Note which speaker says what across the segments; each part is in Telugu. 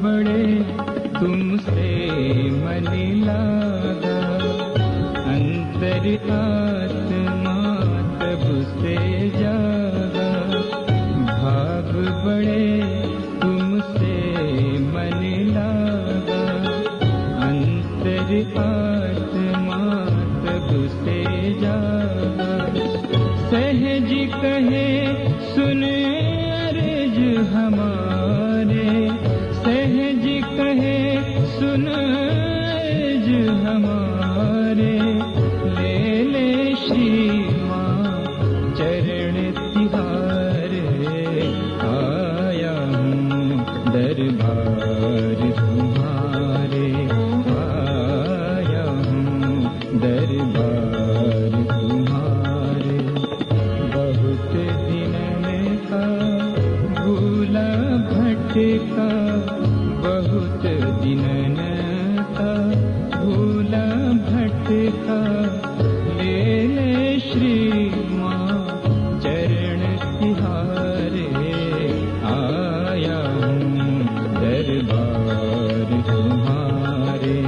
Speaker 1: बड़े तुमसे मन लागा, अंतर आत्मा तब से जागा। भाव बड़े तुमसे मन लागा, अंतर आत्मा तब से जागा। सहज कहे सुन अर्ज हमारे, सहज कहे सुन अर्ज हमारे। ले ले श्री माँ चरण तिहारे, आया हूँ दरबार तुम्हारे, आया हूँ दरबार तुम्हारे। बहुत दिनों का भूला भटका, बहुत दिनों का भूला भटका। ले ले श्री माँ चरण तिहारे, आया हूँ दरबार तुम्हारे,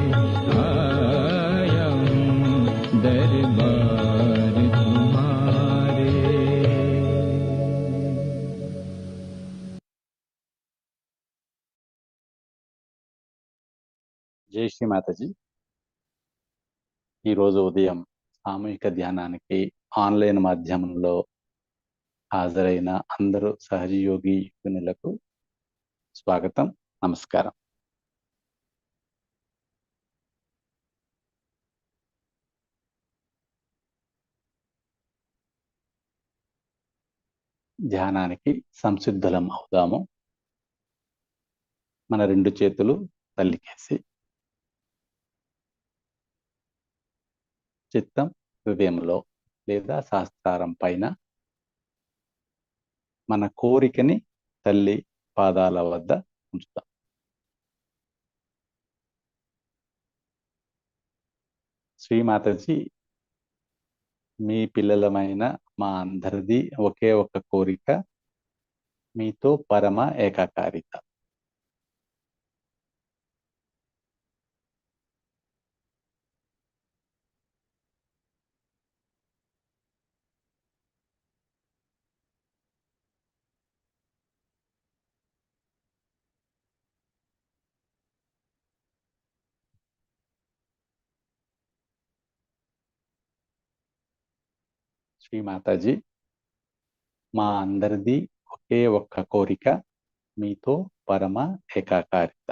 Speaker 1: आया हूँ दरबार तुम्हारे।
Speaker 2: జై శ్రీ మాతాజీ. ఈరోజు ఉదయం సామూహిక ధ్యానానికి ఆన్లైన్ మాధ్యమంలో హాజరైన అందరూ సహజయోగి యోగినులకు స్వాగతం, నమస్కారం. ధ్యానానికి సంసిద్ధులం అవుదాము. మన రెండు చేతులు తల్లికేసి, చిత్తం హృదయంలో లేదా సహస్రారం పైన మన కోరికని తల్లి పాదాల వద్ద ఉంచుతాం. శ్రీమాతాజీ, మీ పిల్లలమైన మా అందరిది ఒకే ఒక కోరిక, మీతో పరమ ఏకాకారిత. శ్రీమాతాజీ, మా అందరిది ఒకే ఒక్క కోరిక, మీతో పరమ ఏకాకారిత.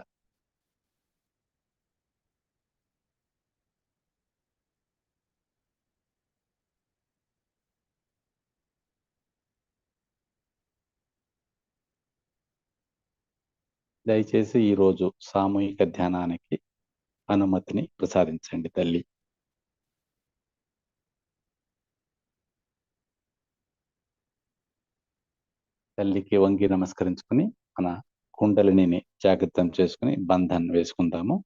Speaker 2: దయచేసి ఈరోజు సామూహిక ధ్యానానికి అనుమతిని ప్రసాదించండి తల్లి. తల్లికి వంగి నమస్కరించుకుని మన కుండలిని జాగ్రత్తం చేసుకుని బంధన్ వేసుకుందాము.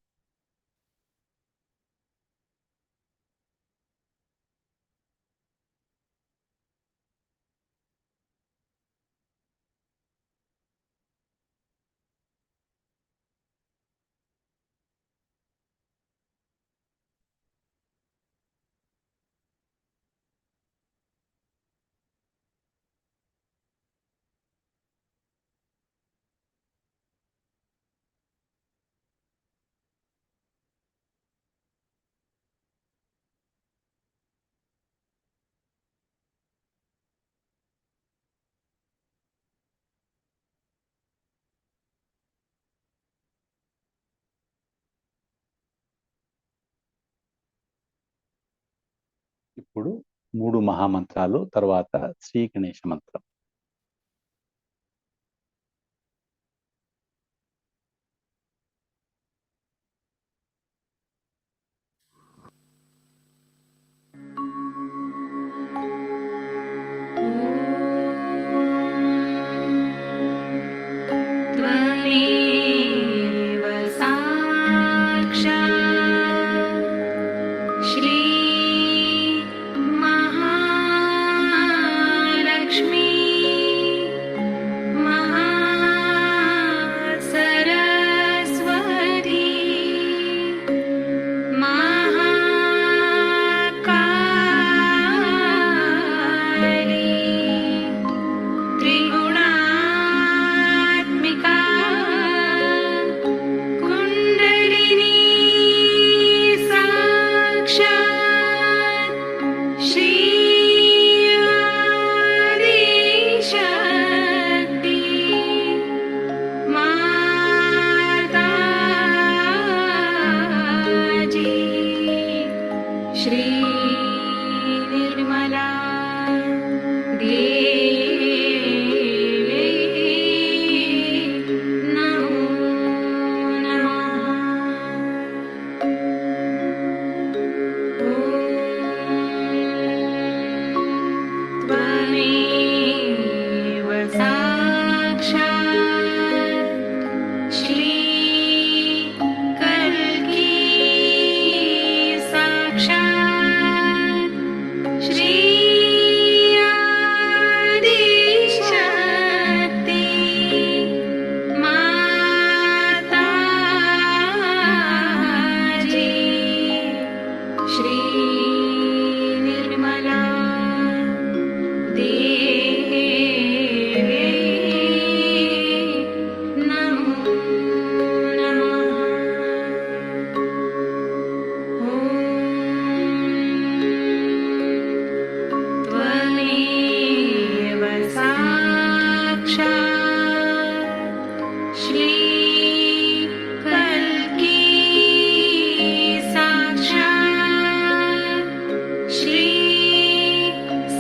Speaker 2: ఇప్పుడు 3 మహామంత్రాలు, తర్వాత శ్రీ గణేశ మంత్రం.
Speaker 3: त्वमेव साक्षात् श्री महालक्ष्मी श्री कल्की साक्षात् श्री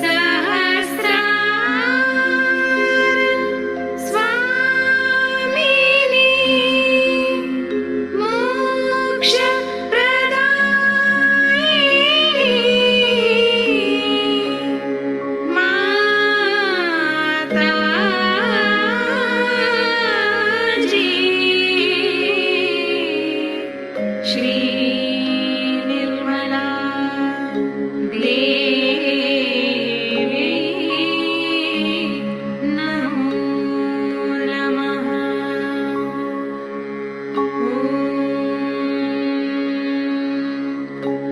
Speaker 3: सहस्रार स्वामिनी मोक्ष माताजी श्री निर्मला देवी नमो नमः।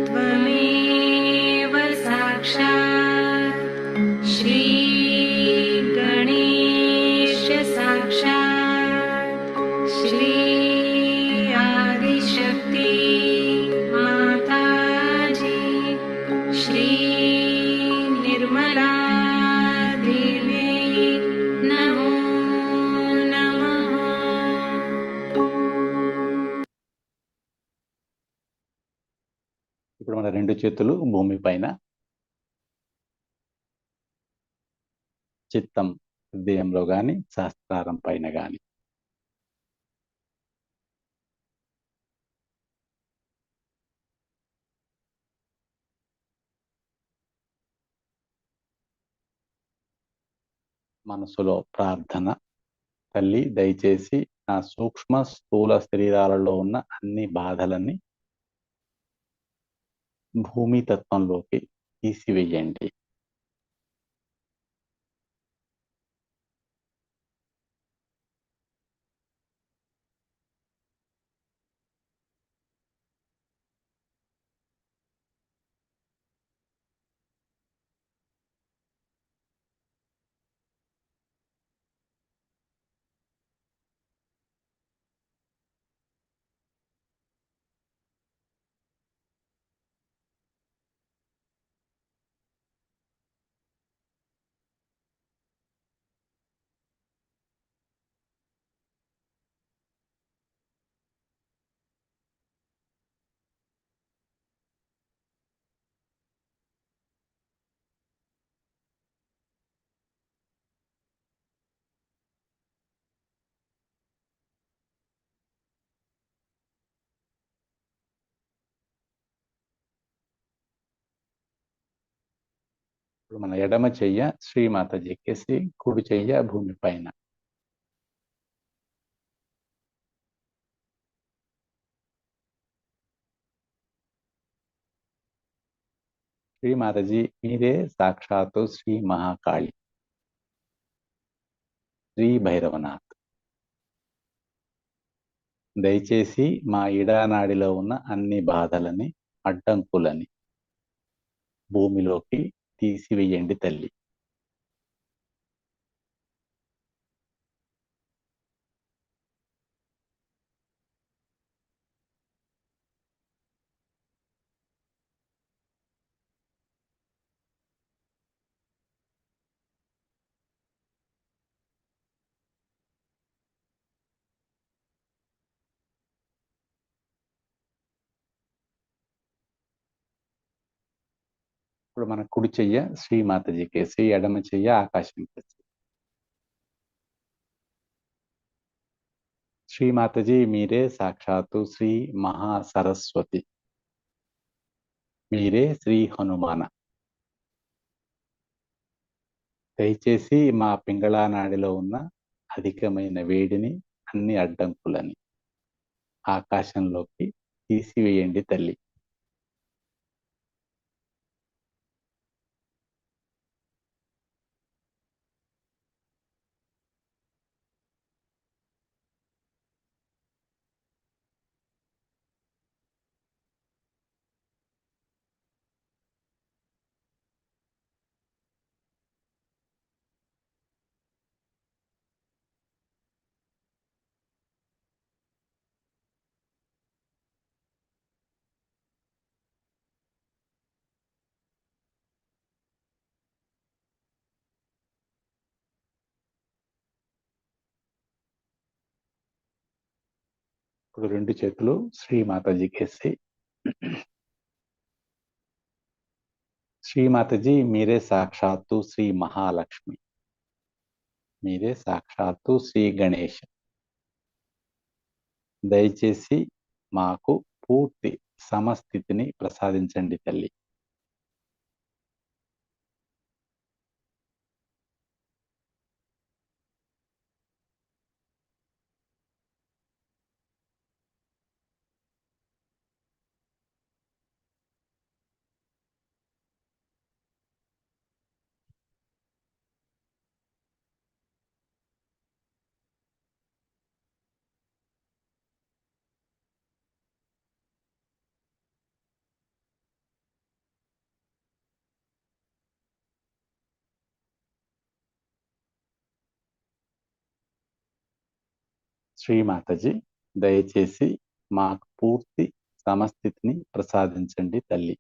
Speaker 3: त्वमेव साक्षात् श्री गणेश साक्षात् श्री आदिशक्ति माताजी श्री निर्मला देवी नमो नमः।
Speaker 2: ఇప్పుడు మన రెండు చేతులు భూమి పైన, చిత్తం హృదయంలో గాని సహస్రారం పైన గాని. మనసులో ప్రార్థన. తల్లి, దయచేసి నా సూక్ష్మ స్థూల శరీరాలలో ఉన్న అన్ని బాధలని భూమి తత్వంలోకి తీసివేయండి. ఇప్పుడు మన ఎడమ చెయ్య శ్రీమాతజీ ఎక్కేసి, కుడి చెయ్య భూమి పైన. శ్రీమాతజీ, మీరే సాక్షాత్తు శ్రీ మహాకాళి, శ్రీ భైరవనాథ్. దయచేసి మా ఇడానాడిలో ఉన్న అన్ని బాధలని, అడ్డంకులని భూమిలోకి తీసివేయండి తల్లి. ఇప్పుడు మన కుడి చెయ్య శ్రీమాతజీ కేసి, ఎడమ చెయ్య ఆకాశం కేసి. శ్రీమాతజీ, మీరే సాక్షాత్తు శ్రీ మహాసరస్వతి, మీరే శ్రీ హనుమాన. దయచేసి మా పింగళానాడిలో ఉన్న అధికమైన వేడిని, అన్ని అడ్డంకులని ఆకాశంలోకి తీసివేయండి తల్లి. ఇప్పుడు రెండు చేతులు శ్రీ మాతాజీకేసి, శ్రీ మాతాజీ మీరే సాక్షాత్తు శ్రీ మహాలక్ష్మి, మీరే సాక్షాత్తు శ్రీ గణేష్, దయచేసి మాకు పూర్తి సమస్థితిని ప్రసాదించండి తల్లి. శ్రీ మాతాజీ దయచేసి మాకు పూర్తి సమస్థితిని ప్రసాదించండి తల్లి.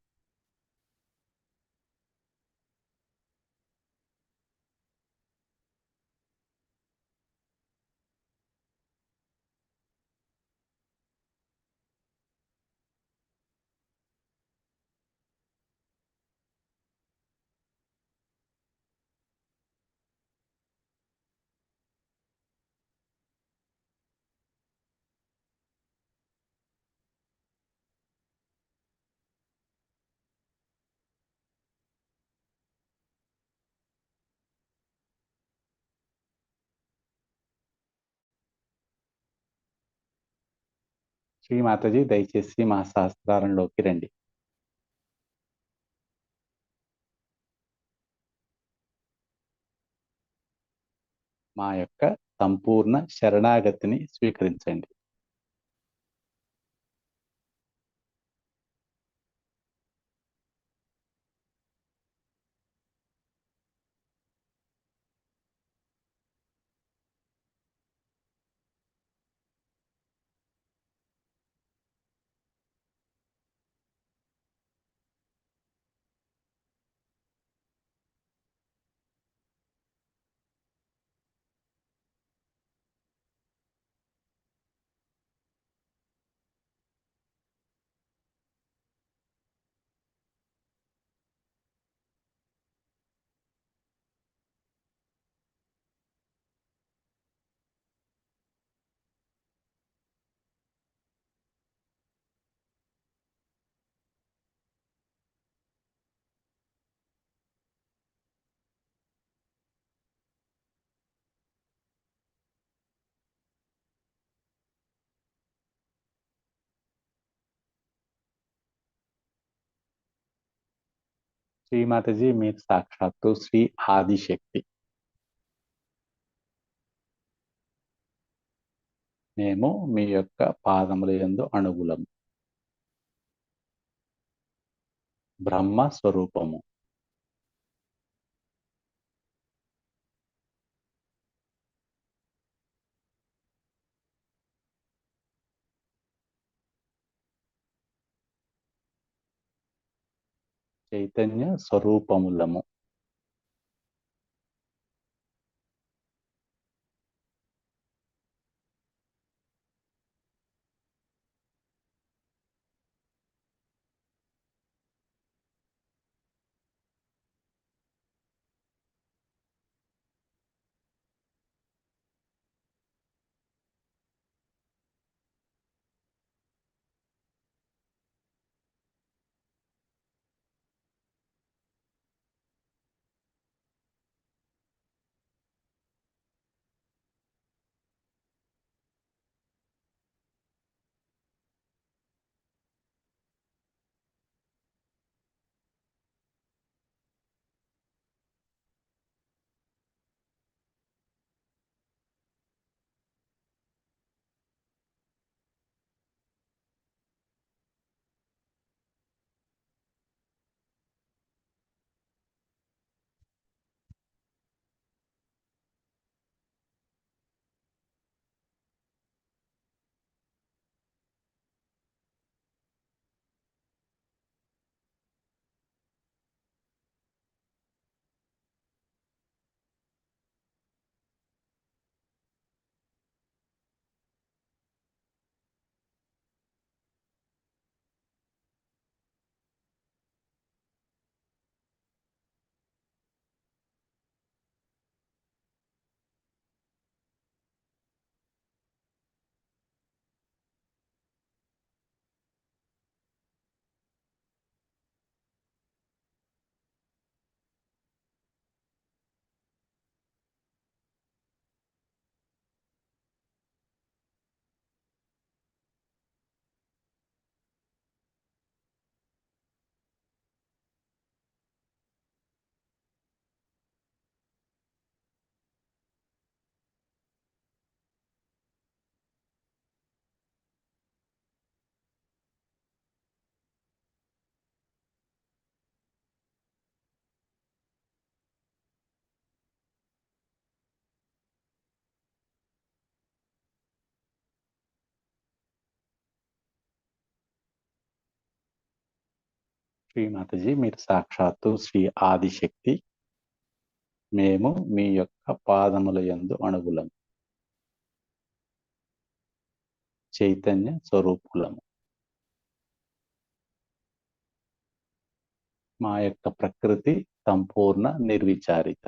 Speaker 2: శ్రీ మాతాజీ దయచేసి మా సహస్రారంలోకి రండి. మా యొక్క సంపూర్ణ శరణాగతిని స్వీకరించండి. శ్రీ మాతాజీ మీరు సాక్షాత్తు శ్రీ ఆదిశక్తి, మేము మీ యొక్క పాదముల యందు అణువులము, బ్రహ్మ స్వరూపము, చైతన్య స్వరూపములము. శ్రీమాతజీ, మీరు సాక్షాత్తు శ్రీ ఆదిశక్తి, మేము మీ యొక్క పాదముల యందు అణుగులము, చైతన్య స్వరూపులము. మా యొక్క ప్రకృతి సంపూర్ణ నిర్విచారిత.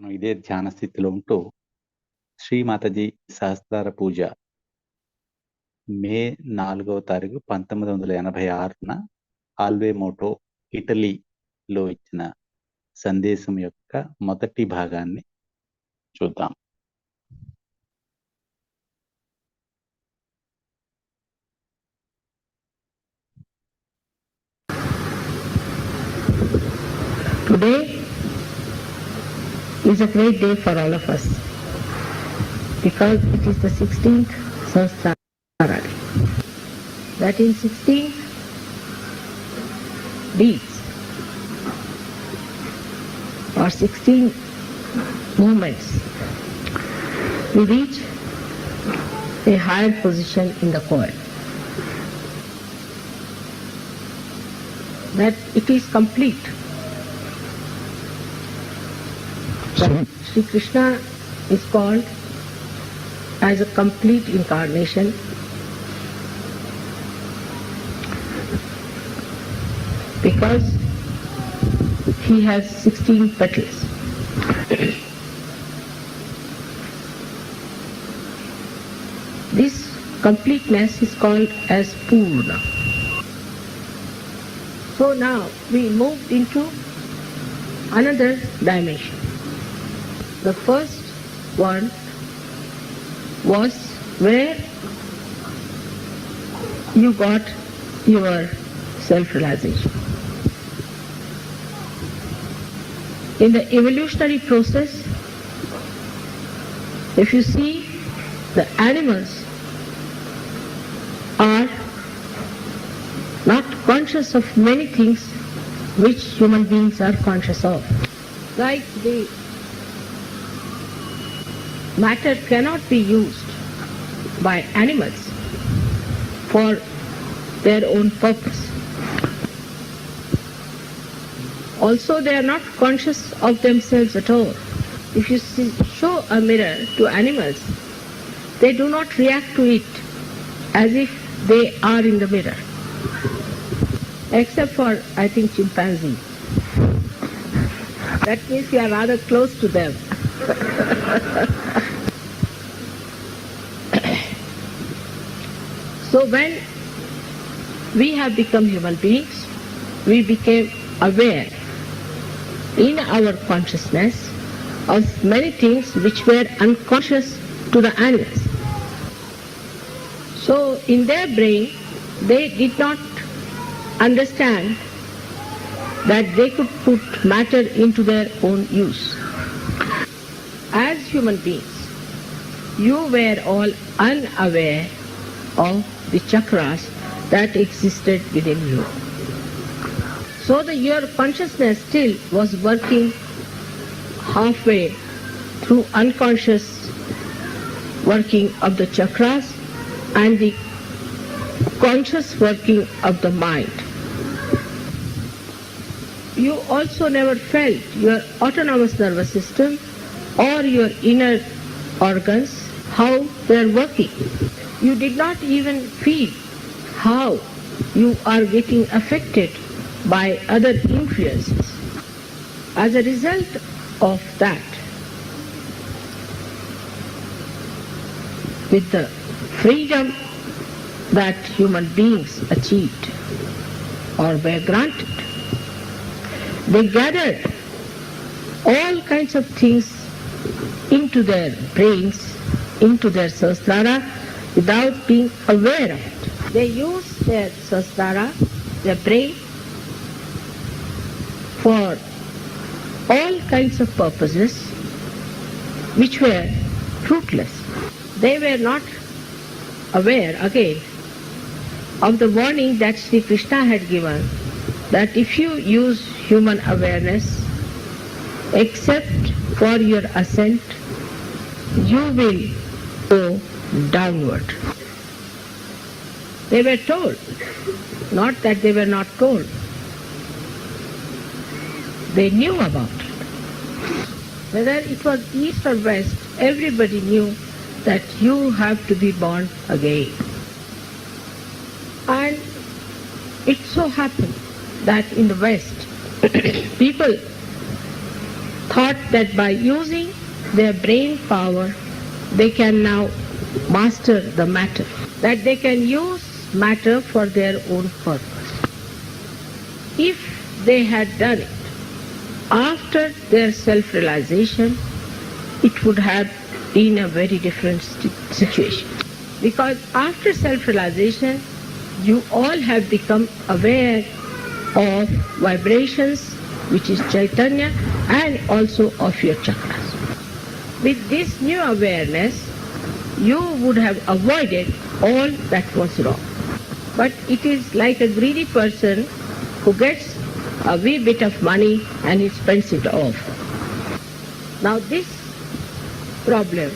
Speaker 2: మనం ఇదే ధ్యాన స్థితిలో ఉంటూ శ్రీమాతజీ సహస్రార పూజ మే 4వ తారీఖు 1986న ఆల్వేమోటో, ఇటలీలో ఇచ్చిన సందేశం యొక్క మొదటి భాగాన్ని చూద్దాం.
Speaker 4: Today is a great day for all of us because it is the 16th Sahasrara. That in 16 beats or 16 movements we reach a higher position in the coil. that it is complete. That Sri Krishna is called as a complete incarnation because he has 16 petals. This completeness is called as Purna. So now we moved into another dimension. The first one was where you got your self-realization. In the evolutionary process, if you see, the animals are not conscious of many things which human beings are conscious of. Like the matter cannot be used by animals for their own purpose. Also, they are not conscious of themselves at all. If you show a mirror to animals, they do not react to it as if they are in the mirror. Except for, I think, chimpanzee. That means you are rather close to them. So when we have become human beings, we became aware in our consciousness of many things which were unconscious to the animals. So in their brain, they did not understand that they could put matter into their own use. As human beings, you were all unaware of the chakras that existed within you. So your consciousness still was working halfway through unconscious working of the chakras and the conscious working of the mind. You also never felt your autonomous nervous system or your inner organs, how they are working. You did not even feel how you are getting affected by other influences. As a result of that, with the freedom that human beings achieved or were granted, they gathered all kinds of things into their brains, into their Sahasrara, without being aware of it. They used their Sahasrara, their brain, for all kinds of purposes which were fruitless. They were not aware, again, of the warning that Sri Krishna had given, that if you use human awareness except for your ascent, you will go downward. They were told, not that they were not told. They knew about it. Whether it was east or west, everybody knew that you have to be born again. And it so happened that in the West, people thought that by using their brain power, they can now master the matter, that they can use matter for their own purpose. If they had done it after their self-realization, it would have been a very different situation. Because after self-realization, you all have become aware of vibrations, which is Chaitanya, and also of your chakras. With this new awareness, you would have avoided all that was wrong. But it is like a greedy person who gets a wee bit of money and he spends it off. Now this problem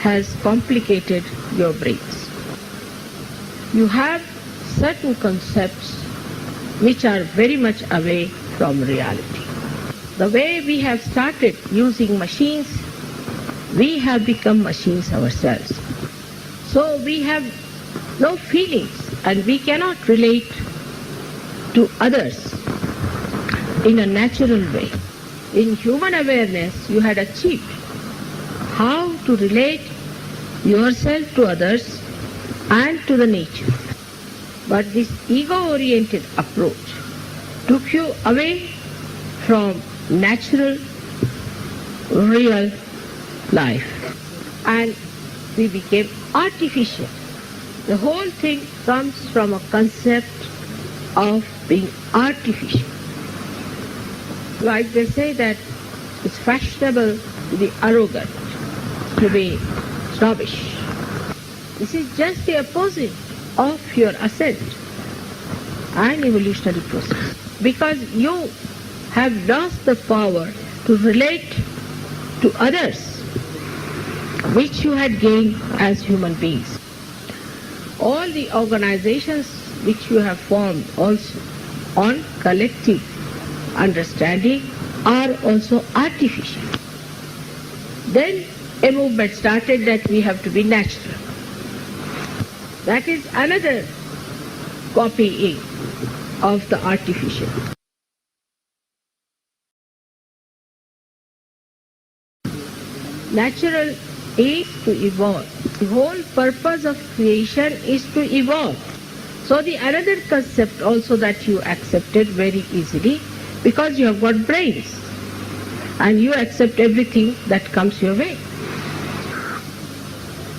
Speaker 4: has complicated your brains. You have certain concepts which are very much away from reality. The way we have started using machines, we have become machines ourselves. So we have no feelings and we cannot relate to others in a natural way. In human awareness, you had achieved how to relate yourself to others and to the nature. But this ego-oriented approach took you away from natural, real life, and we became artificial. The whole thing comes from a concept of being artificial. Like they say that it's fashionable to be arrogant, to be snobbish. This is just the opposite of your ascent and evolutionary process. Because you have lost the power to relate to others, which you had gained as human beings. All the organizations which you have formed also on collective understanding are also artificial. Then a movement started that we have to be natural. That is another copying of the artificial. Natural is to evolve. The whole purpose of creation is to evolve. So the another concept also that you accepted very easily, because you have got brains and you accept everything that comes your way.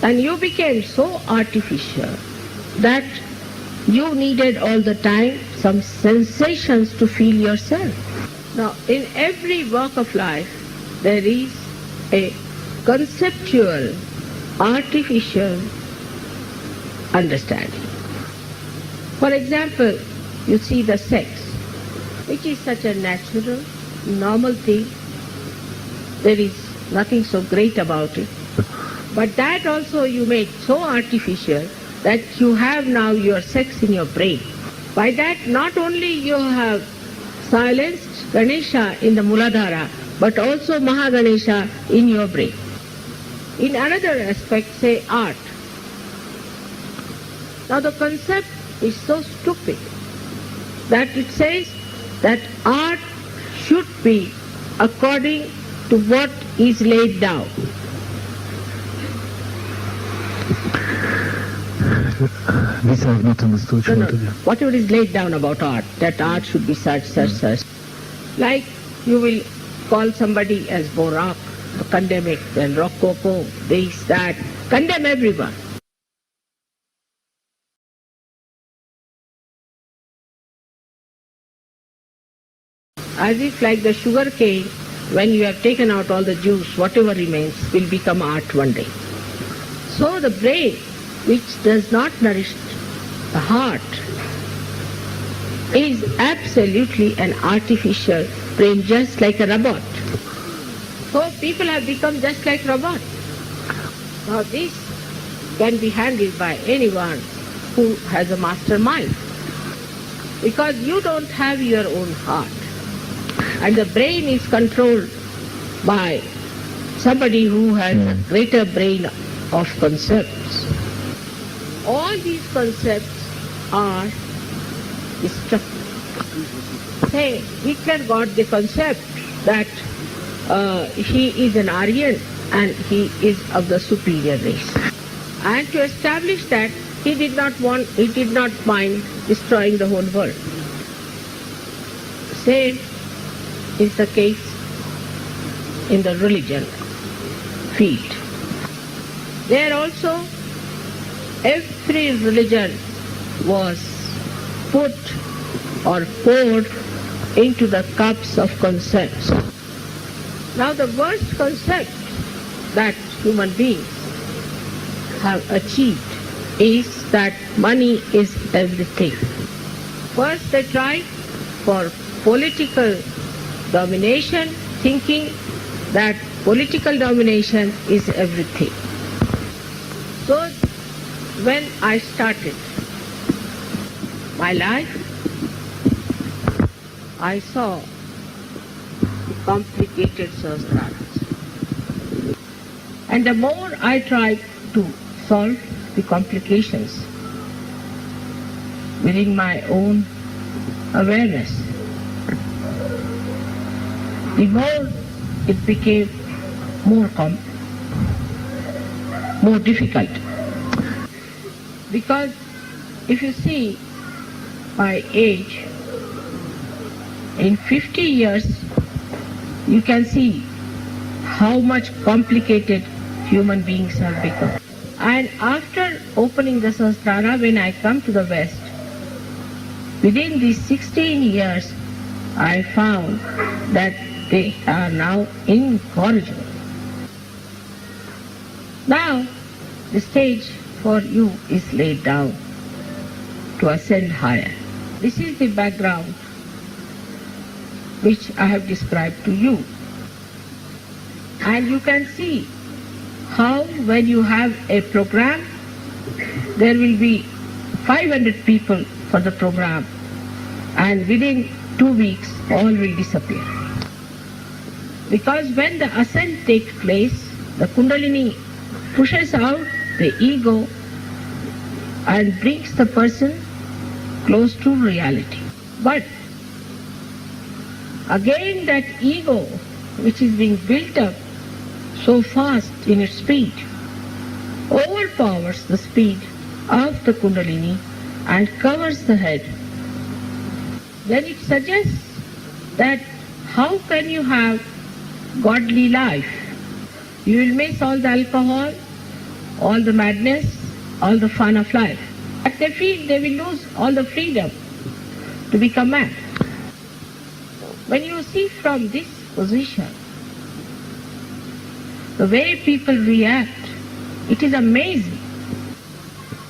Speaker 4: And you became so artificial that you needed all the time some sensations to feel yourself. Now, in every walk of life, there is a conceptual, artificial understanding. For example, you see the sex, which is such a natural, normal thing. There is nothing so great about it. But that also you made so artificial that you have now your sex in your brain. By that, not only you have silenced Ganesha in the Muladhara, but also Mahaganesha in your brain. In another aspect, say art. Now the concept is so stupid that it says that art should be according to what is laid down.
Speaker 5: This I have not understood.
Speaker 4: No. Whatever is laid down about art, that art should be such. Like you will call somebody as Baroque, condemn it, then Rococo, this, that, condemn everyone. As if like the sugar cane, when you have taken out all the juice, whatever remains will become art one day. So the brain, which does not nourish the heart, is absolutely an artificial brain, just like a robot. So people have become just like robots. Now this can be handled by anyone who has a master mind, because you don't have your own heart. And the brain is controlled by somebody who has a greater brain of concepts. All these concepts are destructive. Say, Hitler got the concept that he is an Aryan and he is of the superior race. And to establish that, he did not mind destroying the whole world. Same is the case in the religion field. There also, every religion was put or poured into the cups of concepts. Now the worst concept that human beings have achieved is that money is everything. First they tried for political domination, thinking that political domination is everything. So when I started my life, I saw the complicated Sahasraras. And the more I tried to solve the complications within my own awareness, the more it became more difficult. Because if you see my age, in 50 years, you can see how much complicated human beings have become. And after opening the Sahasrara, when I come to the West, within these 16 years, I found that they are now incorrigible. Now, the stage for you is laid down to ascend higher. This is the background which I have described to you. And you can see how when you have a program, there will be 500 people for the program, and within 2 weeks all will disappear. Because when the ascent takes place, the Kundalini pushes out the ego and brings the person close to reality. But again that ego, which is being built up so fast in its speed, overpowers the speed of the Kundalini and covers the head. Then it suggests that how can you have godly life? You will miss all the alcohol, all the madness, all the fun of life. But they feel they will lose all the freedom to become mad. When you see from this position, the way people react, it is amazing.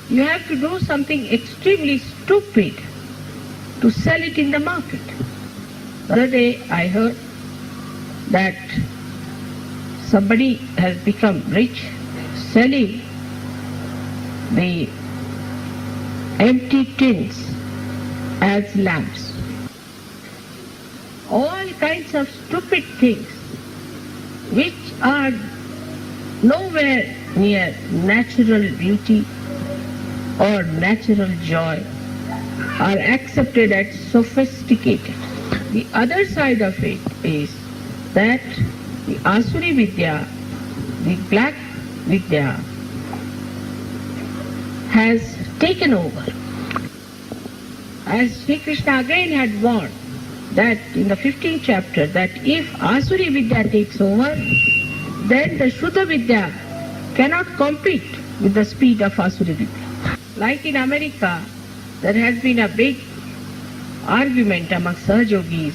Speaker 4: You have to do something extremely stupid to sell it in the market. The other day I heard that somebody has become rich selling the empty tins as lamps. All kinds of stupid things which are nowhere near natural beauty or natural joy are accepted as sophisticated. The other side of it is that the Asuri Vidya, the black Vidya, has taken over. As Sri Krishna again had warned that in the 15th chapter, that if Asuri Vidya takes over, then the Shuddha Vidya cannot compete with the speed of Asuri Vidya. Like in America, there has been a big argument among Sahajogis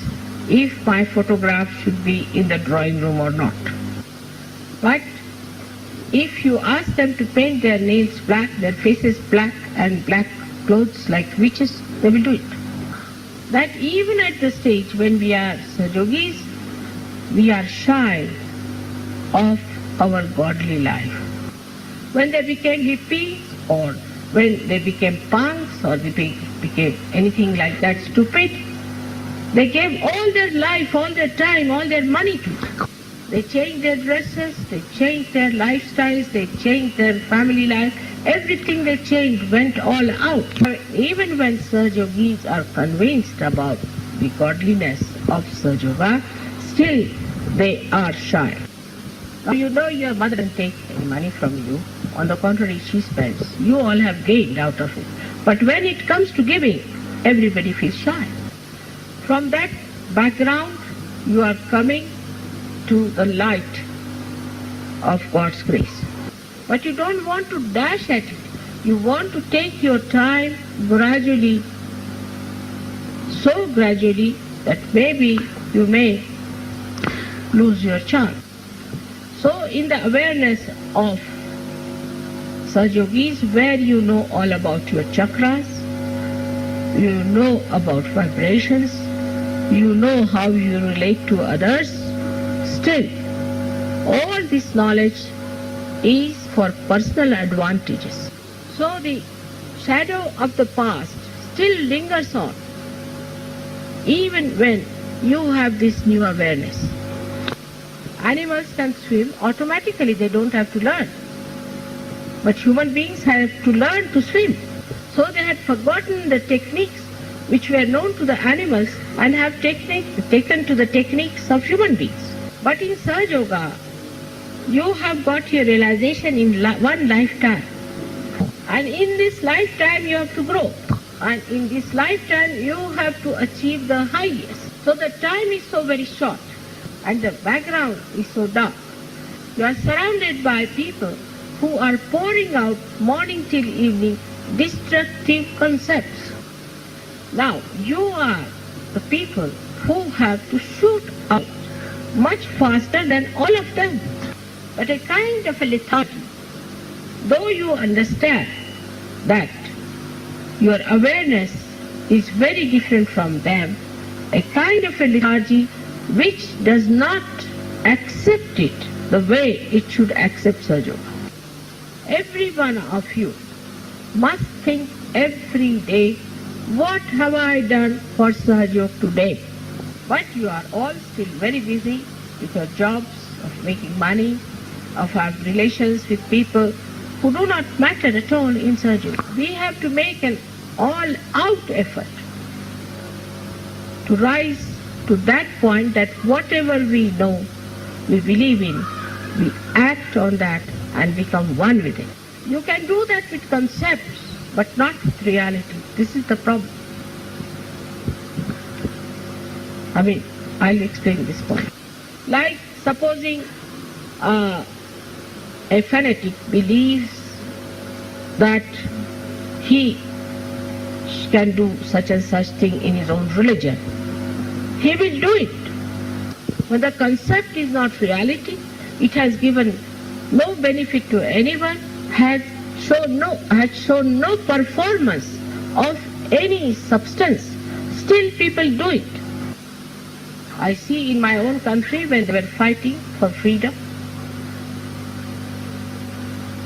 Speaker 4: if my photograph should be in the drawing room or not. But if you ask them to paint their nails black, their faces black, and black clothes like witches, they will do it. That even at the stage when we are Sahajogis, we are shy of our godly life. When they became hippies, or when they became punks, or they became anything like that stupid, they gave all their life, all their time, all their money to it. They changed their dresses, they changed their lifestyles, they changed their family life. Everything they changed went all out. Even when Sahajogis are convinced about the godliness of Sahajoga, still they are shy. Now you know your mother doesn't take any money from you. On the contrary, she spends. You all have gained out of it. But when it comes to giving, everybody feels shy. From that background, you are coming to the light of God's grace. But you don't want to dash at it. You want to take your time gradually, so gradually that maybe you may lose your charm. So in the awareness of Sahajogis, where you know all about your chakras, you know about vibrations, you know how you relate to others, still all this knowledge is for personal advantages. So the shadow of the past still lingers on. even when you have this new awareness. Animals can swim automatically, they don't have to learn. But human beings have to learn to swim. So they had forgotten the techniques which were known to the animals and have taken to the techniques of human beings. But in Sahaja Yoga, you have got your realization in one lifetime. And in this lifetime you have to grow. And in this lifetime you have to achieve the highest. So the time is so very short and the background is so dark. You are surrounded by people who are pouring out morning till evening destructive concepts. Now you are the people who have to shoot out much faster than all of them. But a kind of a lethargy, though you understand that your awareness is very different from them, a kind of a lethargy which does not accept it the way it should accept Sahaja Yoga. Every one of you must think every day, what have I done for Sahaja Yoga today? But you are all still very busy with your jobs, of making money, of our relations with people who do not matter at all in Sahaja Yoga. We have to make an all-out effort to rise to that point that whatever we know, we believe in, we act on that and become one with it. You can do that with concepts, but not with reality. This is the problem. I'll explain this point. Like supposing a fanatic believes that he can do such and such thing in his own religion. He will do it. When the concept is not reality, it has given no benefit to anyone, has shown no performance of any substance, still people do it. I see in my own country when they were fighting for freedom,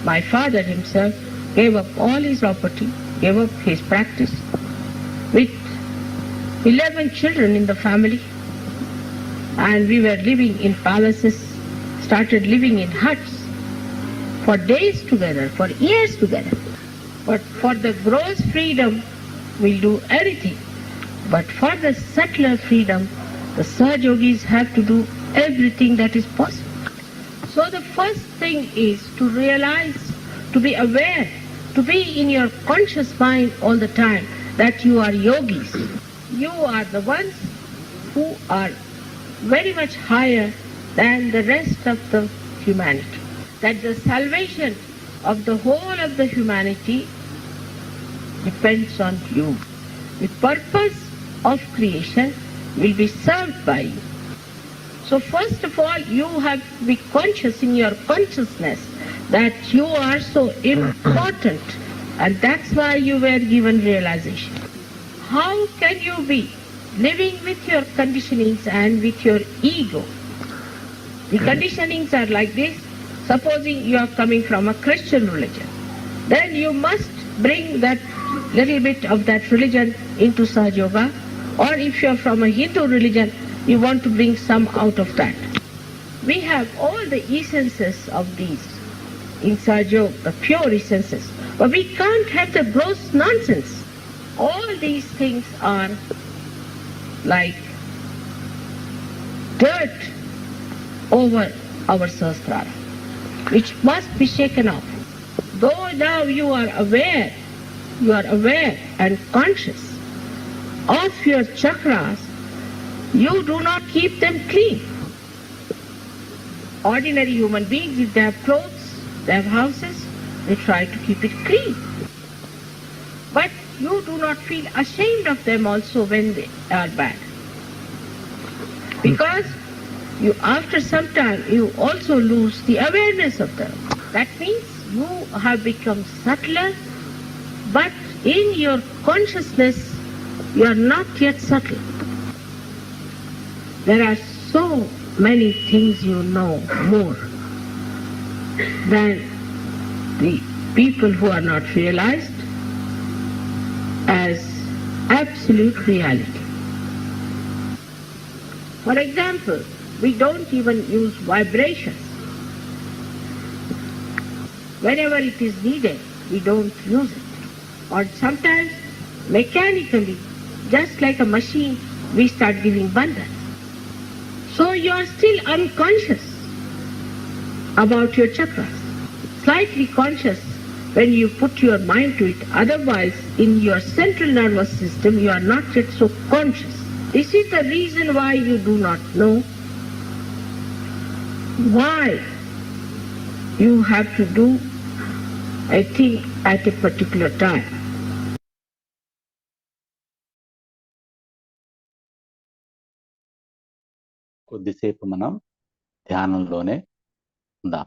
Speaker 4: my father himself gave up all his property, gave up his practice with 11 children in the family, and we were living in palaces, started living in huts for days together, for years together. But for the gross freedom, we'll do anything. But for the subtler freedom, the Sahaja Yogis have to do everything that is possible. So the first thing is to realize, to be aware, to be in your conscious mind all the time that you are yogis. You are the ones who are very much higher than the rest of the humanity. That the salvation of the whole of the humanity depends on you. The purpose of creation will be served by you. So first of all, you have to be conscious in your consciousness that you are so important, and that's why you were given realization. How can you be living with your conditionings and with your ego? The conditionings are like this. Supposing you are coming from a Christian religion, then you must bring that little bit of that religion into Sahaja Yoga. Or if you are from a Hindu religion, you want to bring some out of that. We have all the essences of these in Sahaja Yoga, the pure essences. But we can't have the gross nonsense. All these things are like dirt over our Sahasrara, which must be shaken off. Though now you are aware and conscious of your chakras, you do not keep them clean. Ordinary human beings, if they have clothes, they have houses, they try to keep it clean. But you do not feel ashamed of them also when they are bad. Because after some time, you also lose the awareness of them. That means you have become subtler, but in your consciousness, you are not yet subtle. There are so many things you know more than the people who are not realized as absolute reality. For example, we don't even use vibrations. Whenever it is needed, we don't use it. Or sometimes, mechanically, just like a machine, we start giving bandhas. So you are still unconscious about your chakras, slightly conscious when you put your mind to it. Otherwise, in your central nervous system, you are not yet so conscious. This is the reason why you do not know why you have to do a thing at a particular time.
Speaker 2: కొద్దిసేపు మనం ధ్యానంలోనే ఉందాం.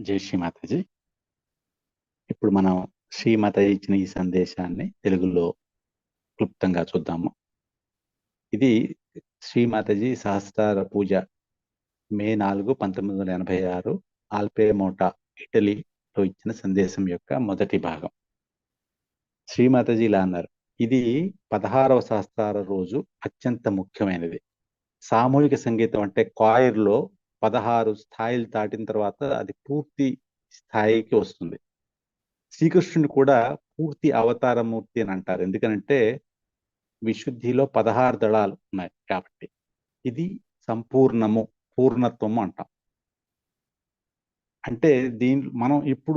Speaker 2: జై శ్రీ మాతాజీ. ఇప్పుడు మనం శ్రీమాతాజీ ఇచ్చిన ఈ సందేశాన్ని తెలుగులో క్లుప్తంగా చూద్దాము. ఇది శ్రీమాతాజీ సహస్రార పూజ మే 4, 1986 ఆల్పేమోటా, ఇటలీలో ఇచ్చిన సందేశం యొక్క మొదటి భాగం. శ్రీమాతాజీ ఇలా అన్నారు: ఇది 16వ సహస్రార రోజు అత్యంత ముఖ్యమైనది. సామూహిక సంగీతం అంటే కాయిర్లో 16 స్థాయిలు దాటిన తర్వాత అది పూర్తి స్థాయికి వస్తుంది. శ్రీకృష్ణుని కూడా పూర్తి అవతారమూర్తి అని అంటారు. ఎందుకనంటే విశుద్ధిలో 16 దళాలు ఉన్నాయి కాబట్టి. ఇది సంపూర్ణము, పూర్ణత్వము అంటాం. అంటే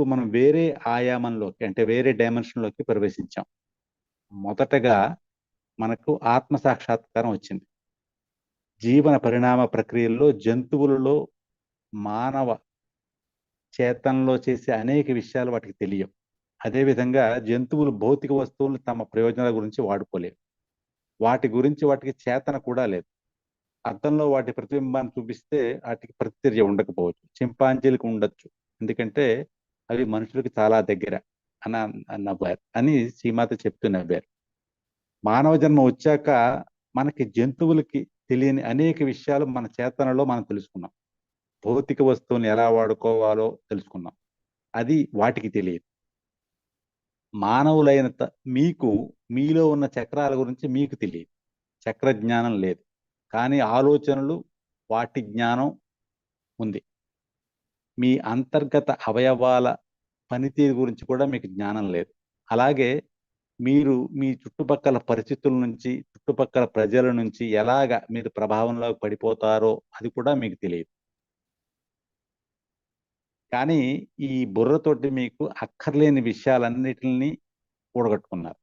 Speaker 2: మనం వేరే ఆయామంలోకి, అంటే వేరే డైమెన్షన్లోకి ప్రవేశించాం. మొదటగా మనకు ఆత్మ సాక్షాత్కారం వచ్చింది. జీవన పరిణామ ప్రక్రియల్లో జంతువులలో మానవ చేతనలో చేసే అనేక విషయాలు వాటికి తెలియవు. అదేవిధంగా జంతువులు భౌతిక వస్తువులను తమ ప్రయోజనాల గురించి వాడుకోలేవు. వాటి గురించి వాటికి చేతన కూడా లేదు. అద్దంలో వాటి ప్రతిబింబాన్ని చూపిస్తే వాటికి ప్రతిచర్య ఉండకపోవచ్చు. చింపాంజీలకు ఉండొచ్చు, ఎందుకంటే అవి మనుషులకు చాలా దగ్గర అని నవ్వారు అని శ్రీమాత చెప్తూ నవ్వారు. మానవ జన్మ వచ్చాక మనకి జంతువులకి తెలియని అనేక విషయాలు మన చేతనలో మనం తెలుసుకున్నాం. భౌతిక వస్తువుని ఎలా వాడుకోవాలో తెలుసుకున్నాం. అది వాటికి తెలియదు. మానవులైన మీలో ఉన్న చక్రాల గురించి మీకు తెలియదు. చక్ర జ్ఞానం లేదు, కానీ ఆలోచనలు, వాటి జ్ఞానం ఉంది. మీ అంతర్గత అవయవాల పనితీరు గురించి కూడా మీకు జ్ఞానం లేదు. అలాగే మీరు మీ చుట్టుపక్కల పరిస్థితుల నుంచి, చుట్టుపక్కల ప్రజల నుంచి ఎలాగా మీరు ప్రభావంలో పడిపోతారో అది కూడా మీకు తెలియదు. కానీ ఈ బుర్రతోటి మీకు అక్కర్లేని విషయాలన్నిటిని కూడగట్టుకున్నారు.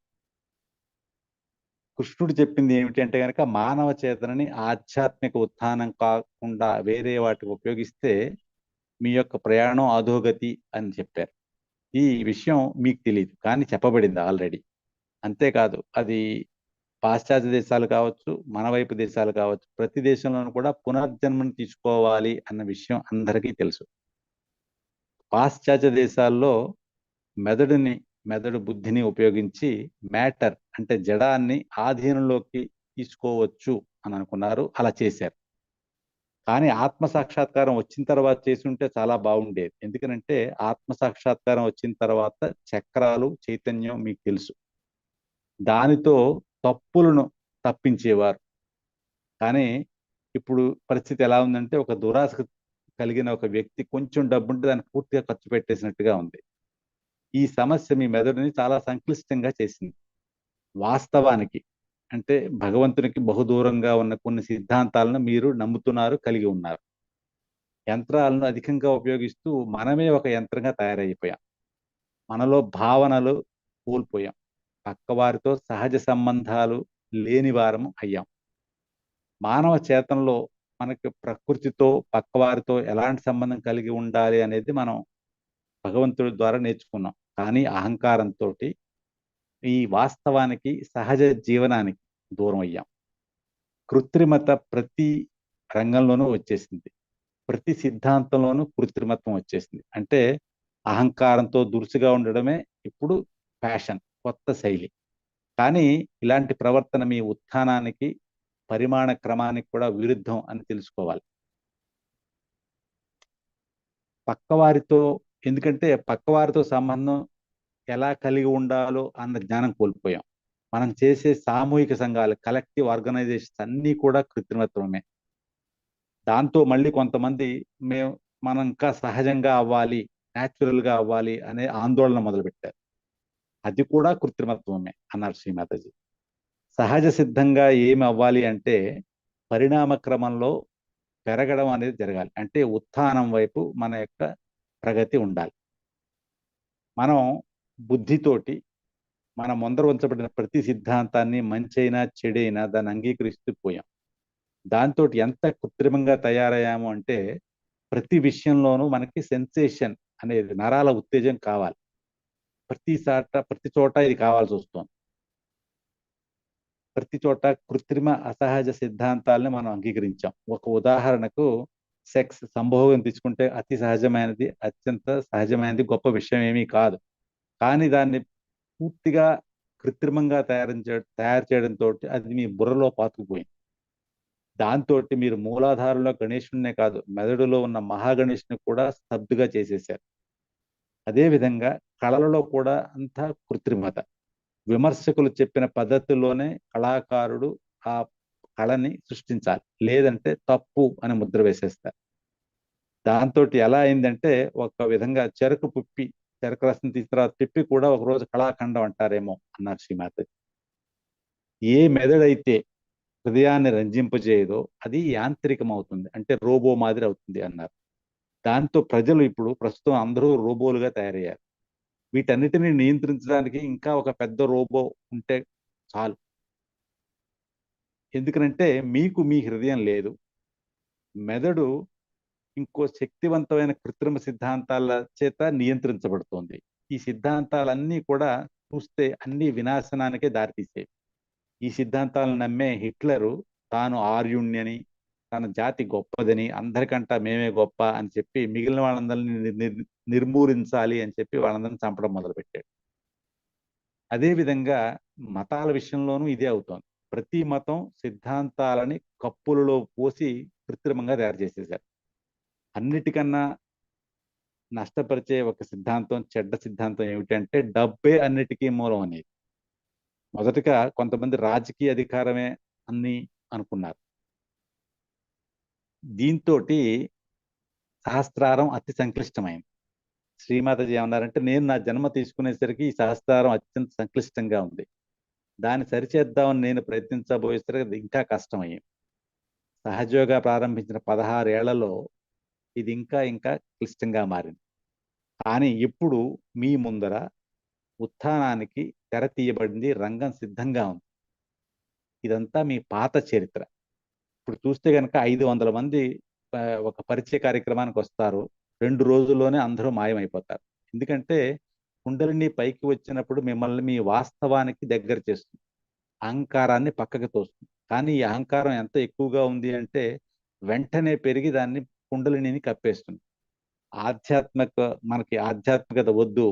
Speaker 2: కృష్ణుడు చెప్పింది ఏమిటి అంటే కనుక, మానవ చేతనని ఆధ్యాత్మిక ఉత్థానం కాకుండా వేరే వాటికి ఉపయోగిస్తే మీ యొక్క ప్రయాణం అధోగతి అని చెప్పారు. ఈ విషయం మీకు తెలియదు, కానీ చెప్పబడింది ఆల్రెడీ. అంతేకాదు, అది పాశ్చాత్య దేశాలు కావచ్చు, మన వైపు దేశాలు కావచ్చు, ప్రతి దేశంలోనూ కూడా పునర్జన్మను తీసుకోవాలి అన్న విషయం అందరికీ తెలుసు. పాశ్చాత్య దేశాల్లో మెదడు బుద్ధిని ఉపయోగించి మ్యాటర్ అంటే జడాన్ని ఆధీనంలోకి తీసుకోవచ్చు అని అనుకున్నారు. అలా చేశారు. కానీ ఆత్మ సాక్షాత్కారం వచ్చిన తర్వాత చేసి ఉంటే చాలా బాగుండేది. ఎందుకనంటే ఆత్మ సాక్షాత్కారం వచ్చిన తర్వాత చక్రాలు, చైతన్యం మీకు తెలుసు. దానితో తప్పులను తప్పించేవారు. కానీ ఇప్పుడు పరిస్థితి ఎలా ఉందంటే, ఒక దురాశ కలిగిన ఒక వ్యక్తి కొంచెం డబ్బుంటే దాన్ని పూర్తిగా ఖర్చు పెట్టేసినట్టుగా ఉంది. ఈ సమస్య మీ మెదడుని చాలా సంక్లిష్టంగా చేసింది. వాస్తవానికి అంటే భగవంతునికి బహుదూరంగా ఉన్న కొన్ని సిద్ధాంతాలను మీరు నమ్ముతున్నారు, కలిగి ఉన్నారు. యంత్రాలను అధికంగా ఉపయోగిస్తూ మనమే ఒక యంత్రంగా తయారైపోయాం. మనలో భావనలు కోల్పోయాం. పక్కవారితో సహజ సంబంధాలు లేని వారము అయ్యాం. మానవ చేతనలో మనకి ప్రకృతితో, పక్కవారితో ఎలాంటి సంబంధం కలిగి ఉండాలి అనేది మనం భగవంతుడి ద్వారా నేర్చుకున్నాం. కానీ అహంకారంతో ఈ వాస్తవానికి, సహజ జీవనానికి దూరం అయ్యాం. కృత్రిమత ప్రతి రంగంలోనూ వచ్చేసింది. ప్రతి సిద్ధాంతంలోనూ కృత్రిమత్వం వచ్చేసింది. అంటే అహంకారంతో దురుసుగా ఉండడమే ఇప్పుడు ఫ్యాషన్, కొత్త శైలి. కానీ ఇలాంటి ప్రవర్తన మీ ఉత్థానానికి, పరిమాణ క్రమానికి కూడా విరుద్ధం అని తెలుసుకోవాలి. ఎందుకంటే పక్కవారితో సంబంధం ఎలా కలిగి ఉండాలో అన్న జ్ఞానం కోల్పోయాం. మనం చేసే సామూహిక సంఘాలు, కలెక్టివ్ ఆర్గనైజేషన్స్ అన్నీ కూడా కృత్రిమత్వమే. దాంతో మళ్ళీ కొంతమంది మనం ఇంకా సహజంగా అవ్వాలి, న్యాచురల్గా అవ్వాలి అనే ఆందోళన మొదలుపెట్టారు. అది కూడా కృత్రిమత్వమే అన్నారు శ్రీమాతాజీ. సహజ సిద్ధంగా ఏమి అవ్వాలి అంటే పరిణామ క్రమంలో పెరగడం అనేది జరగాలి. అంటే ఉత్థానం వైపు మన యొక్క ప్రగతి ఉండాలి. మనం బుద్ధితోటి మన ముందర ఉంచబడిన ప్రతి సిద్ధాంతాన్ని, మంచైనా చెడైనా, దాన్ని అంగీకరిస్తూ పోయాం. దాంతో ఎంత కృత్రిమంగా తయారయ్యాము అంటే ప్రతి విషయంలోనూ మనకి సెన్సేషన్ అనేది, నరాల ఉత్తేజం కావాలి. ప్రతి చోట ఇది కావాల్సి వస్తుంది. ప్రతి చోట కృత్రిమ అసహజ సిద్ధాంతాలని మనం అంగీకరించాం. ఒక ఉదాహరణకు సెక్స్, సంభోగం తీసుకుంటే అతి సహజమైనది, అత్యంత సహజమైనది, గొప్ప విషయం ఏమీ కాదు. కానీ దాన్ని పూర్తిగా కృత్రిమంగా తయారు చేయడంతో అది మీ బుర్రలో పాతుకుపోయింది. దాంతో మీరు మూలాధారంలో గణేశుడినే కాదు, మెదడులో ఉన్న మహాగణేశుని కూడా స్తబ్దుగా చేసేశారు. అదేవిధంగా కళలలో కూడా అంతా కృత్రిమత. విమర్శకులు చెప్పిన పద్ధతిలోనే కళాకారుడు ఆ కళని సృష్టించాలి, లేదంటే తప్పు అని ముద్ర వేసేస్తారు. దాంతో ఎలా అయిందంటే ఒక విధంగా చెరకు రసం తీసిన తర్వాత పిప్పి కూడా ఒక రోజు కళాఖండం అంటారేమో అన్నారు శ్రీమాత. ఏ మెదడైతే హృదయాన్ని రంజింపజేయదో అది యాంత్రికం అవుతుంది, అంటే రోబో మాదిరి అవుతుంది అన్నారు. దాంతో ప్రజలు ఇప్పుడు ప్రస్తుతం అందరూ రోబోలుగా తయారయ్యారు. వీటన్నిటిని నియంత్రించడానికి ఇంకా ఒక పెద్ద రోబో ఉంటే చాలు. ఎందుకనంటే మీకు మీ హృదయం లేదు. మెదడు ఇంకో శక్తివంతమైన కృత్రిమ సిద్ధాంతాల చేత నియంత్రించబడుతోంది. ఈ సిద్ధాంతాలన్నీ కూడా చూస్తే అన్ని వినాశనానికే దారితీసేవి. ఈ సిద్ధాంతాలను నమ్మే హిట్లరు తాను ఆర్యుణ్యని, తన జాతి గొప్పదని, అందరికంటా మేమే గొప్ప అని చెప్పి మిగిలిన వాళ్ళందరినీ నిర్మూలించాలి అని చెప్పి వాళ్ళందరినీ చంపడం మొదలుపెట్టాడు. అదేవిధంగా మతాల విషయంలోనూ ఇదే అవుతోంది. ప్రతి మతం సిద్ధాంతాలని కప్పులలో పోసి కృత్రిమంగా తయారు చేసేశారు. అన్నిటికన్నా నష్టపరిచే ఒక సిద్ధాంతం, చెడ్డ సిద్ధాంతం ఏమిటంటే డబ్బే అన్నిటికీ మూలం అనేది. మొదటగా కొంతమంది రాజకీయ అధికారమే అన్ని అనుకున్నారు. దీంతో సహస్రారం అతి సంక్లిష్టమైంది. శ్రీమాతజీ ఏమన్నారంటే, నేను నా జన్మ తీసుకునేసరికి ఈ సహస్రారం అత్యంత సంక్లిష్టంగా ఉంది, దాన్ని సరిచేద్దామని నేను ప్రయత్నించబోయేసరికి అది ఇంకా కష్టమయ్యింది. సహజయోగా ప్రారంభించిన 16 ఏళ్లలో ఇది ఇంకా ఇంకా క్లిష్టంగా మారింది. కానీ ఇప్పుడు మీ ముందర ఉత్థానానికి తెర తీయబడింది, రంగం సిద్ధంగా ఉంది. ఇదంతా మీ పాత చరిత్ర. ఇప్పుడు చూస్తే కనుక 500 మంది ఒక పరిచయ కార్యక్రమానికి వస్తారు, 2 రోజుల్లోనే అందరూ మాయమైపోతారు. ఎందుకంటే కుండలిని పైకి వచ్చినప్పుడు మిమ్మల్ని మీ వాస్తవానికి దగ్గర చేస్తుంది, అహంకారాన్ని పక్కకి తోస్తుంది. కానీ ఈ అహంకారం ఎంత ఎక్కువగా ఉంది అంటే వెంటనే పెరిగి దాన్ని కుండలిని కప్పేస్తుంది. మనకి ఆధ్యాత్మికత వద్దు,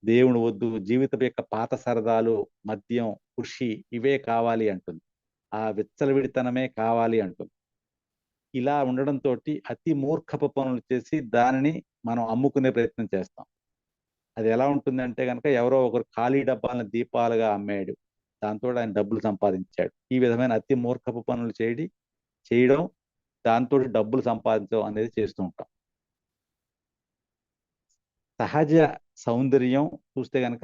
Speaker 2: దేవుడు వద్దు, జీవితం యొక్క పాత సరదాలు, మద్యం, ఖుషి ఇవే కావాలి అంటుంది. ఆ విచ్చలవిడితనమే కావాలి అంటుంది. ఇలా ఉండడంతో అతి మూర్ఖపు పనులు చేసి దానిని మనం అమ్ముకునే ప్రయత్నం చేస్తాం. అది ఎలా ఉంటుందంటే కనుక ఎవరో ఒకరు ఖాళీ డబ్బాలను దీపాలుగా అమ్మాడు, దాంతో ఆయన డబ్బులు సంపాదించాడు. ఈ విధమైన అతి మూర్ఖపు పనులు చేయడం, దాంతో డబ్బులు సంపాదించడం అనేది చేస్తూ ఉంటాం. సహజ సౌందర్యం చూస్తే కనుక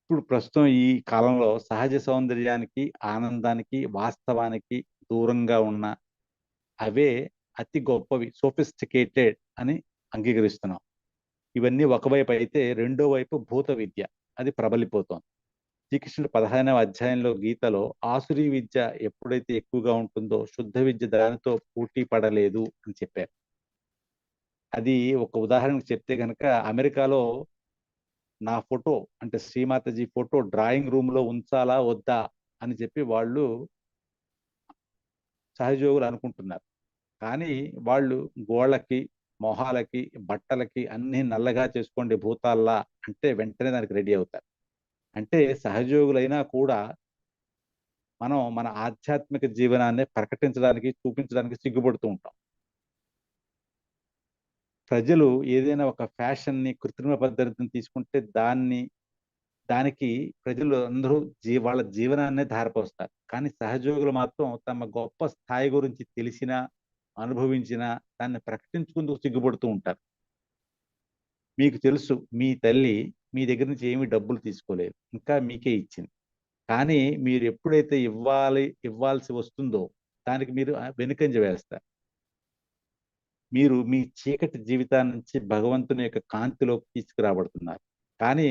Speaker 2: ఇప్పుడు ప్రస్తుతం ఈ కాలంలో సహజ సౌందర్యానికి, ఆనందానికి, వాస్తవానికి దూరంగా ఉన్న అవే అతి గొప్పవి, సోఫిస్టికేటెడ్ అని అంగీకరిస్తున్నాం. ఇవన్నీ ఒకవైపు అయితే రెండో వైపు భూత విద్య, అది ప్రబలిపోతోంది. శ్రీకృష్ణుడు 15వ అధ్యాయంలో గీతలో ఆసురీ విద్య ఎప్పుడైతే ఎక్కువగా ఉంటుందో శుద్ధ విద్య దానితో పోటీ పడలేదు అని చెప్పారు. అది ఒక ఉదాహరణకు చెప్తే కనుక అమెరికాలో నా ఫోటో, అంటే శ్రీమాతజీ ఫోటో డ్రాయింగ్ రూమ్ లో ఉంచాలా వద్దా అని చెప్పి వాళ్ళు సహజయోగులు అనుకుంటున్నారు. కానీ వాళ్ళు గోళ్ళకి, మొహాలకి, బట్టలకి అన్ని నల్లగా చేసుకోండి భూతాల్లా అంటే వెంటనే దానికి రెడీ అవుతారు. అంటే సహజయోగులైనా కూడా మనం మన ఆధ్యాత్మిక జీవనాన్ని ప్రకటించడానికి, చూపించడానికి సిగ్గుపడుతూ ఉంటాం. ప్రజలు ఏదైనా ఒక ఫ్యాషన్ ని, కృత్రిమ పద్ధతిని తీసుకుంటే దానికి ప్రజలు అందరూ వాళ్ళ జీవనాన్నే ధారపోస్తారు. కానీ సహజయోగులు మాత్రం తమ గొప్ప స్థాయి గురించి తెలిసినా, అనుభవించినా దాన్ని ప్రకటించుకుందుకు సిగ్గుపడుతూ ఉంటారు. మీకు తెలుసు, మీ తల్లి మీ దగ్గర నుంచి ఏమీ డబ్బులు తీసుకోలేదు, ఇంకా మీకే ఇచ్చింది. కానీ మీరు ఎప్పుడైతే ఇవ్వాల్సి వస్తుందో దానికి మీరు వెనుకంజ వేస్తారు. మీరు మీ చీకటి జీవితాన్ని నుంచి భగవంతుని యొక్క కాంతిలోకి తీసుకురాబడుతున్నారు. కానీ